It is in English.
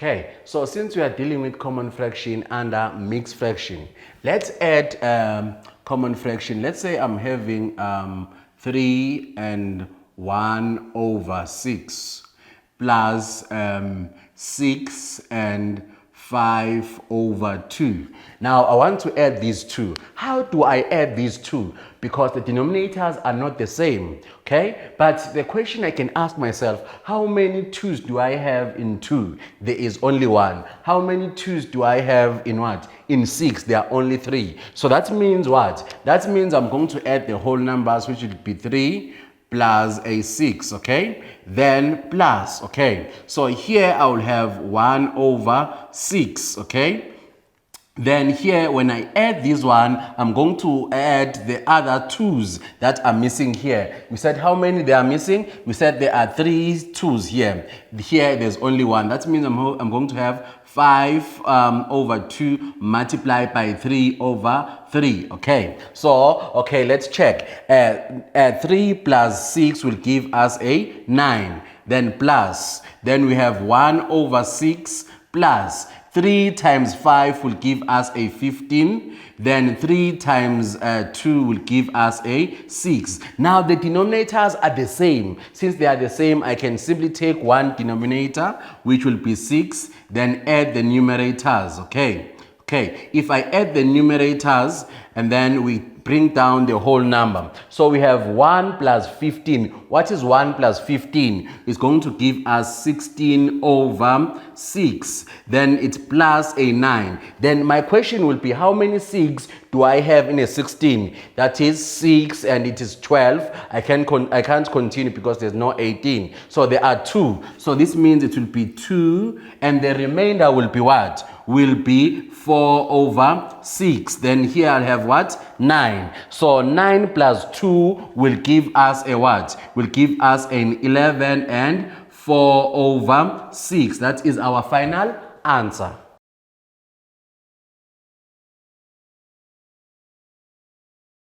Okay, so since we are dealing with common fraction under mixed fraction, let's add common fraction. Let's say I'm having 3 and 1 over 6 plus 6 and 5 over 2. Now I want to add these two. How do I add these two? Because the denominators are not the same, okay? But the question I can ask myself, how many 2's do I have in 2? There is only 1. How many 2's do I have in what? In 6, there are only 3. So that means what? That means I'm going to add the whole numbers, which will be 3 plus a 6, okay? Then plus, okay? So here I will have 1 over 6, okay? Then here, when I add this one, I'm going to add the other 2's that are missing here. We said how many they are missing? We said there are 3 2's here. Here, there's only 1. That means I'm going to have 5 over 2 multiplied by 3 over 3. Okay, so, okay, let's check. 3 plus 6 will give us a 9. Then plus. Then we have 1 over 6 plus 3 times 5 will give us a 15. Then 3 times 2 will give us a 6. Now the denominators are the same. Since they are the same, I can simply take one denominator, which will be 6, then add the numerators, okay? Okay, if I add the numerators and then we bring down the whole number. So we have 1 plus 15. What is 1 plus 15? It's going to give us 16 over 6. Then it's plus a 9. Then my question will be, how many 6 do I have in a 16? That is 6 and it is 12. I can't continue because there's no 18. So there are 2. So this means it will be 2 and the remainder will be what? Will be 4 over 6. Then here I'll have what? 9. So 9 plus 2 will give us a what? Will give us an 11 and 4 over 6. That is our final answer.